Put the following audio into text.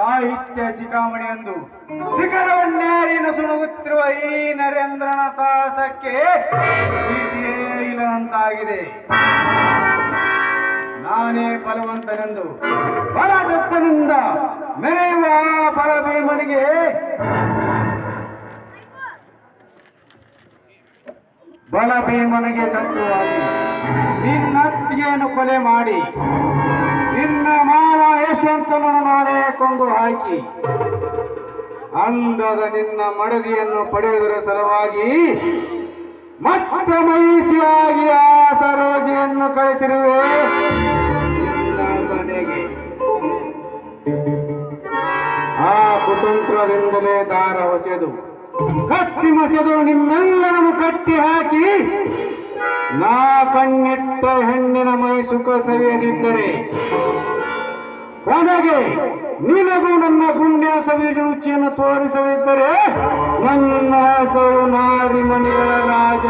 ಸಾಹಿತ್ಯ ಶಿಖಾಮಣಿಯೊಂದು ಶಿಖರವನ್ನೇರಿನ ಸುಣುಗುತ್ತಿರುವ ಈ ನರೇಂದ್ರನ ಸಾಹಸಕ್ಕೆ ಪ್ರೀತಿಯೇ ಇಲ್ಲದಂತಾಗಿದೆ. ನಾನೇ ಬಲವಂತನೆಂದು ಬಲದತ್ತನಿಂದ ಮೆರೆಯುವ ಬಲಭೀಮನಿಗೆ ಶತ್ರುವಾಗಿ ನಿನ್ನ ಅತ್ತಿಗೆಯನ್ನು ಕೊಲೆ ಮಾಡಿ ನಿನ್ನ ಮಾವ ಯಶವಂತನನ್ನು ನಾನೇ ಕೊಂದು ಹಾಕಿ ಅಂದದ ನಿನ್ನ ಮಡದಿಯನ್ನು ಪಡೆಯುವುದರ ಸಲುವಾಗಿ ಮತ್ತೆ ಮಹಿಷಿಯಾಗಿ ಆ ಸರೋಜಿಯನ್ನು ಕಳಿಸಿರುವೆ ನಿನ್ನ ಮನೆಗೆ. ಆ ಕುತಂತ್ರದಿಂದಲೇ ದಾರ ಹೊಸೆದು ಕತ್ತಿ ಮಸೆದು ನಿಮ್ಮೆಲ್ಲರನ್ನು ಕಟ್ಟಿ ಹಾಕಿ ನಾ ಕಣ್ಣಿಟ್ಟ ಹೆಣ್ಣಿನ ಮೈ ಸುಖ ಸವಿಯದಿದ್ದರೆ ಕೊನೆಗೆ ನಿನಗೂ ನನ್ನ ಗುಂಡಿನ ಸವಿಯ ರುಚಿಯನ್ನು ತೋರಿಸದಿದ್ದರೆ ನನ್ನ ಹೆಸರು ನಾರಿ ಮನೆಗಳ ರಾಜ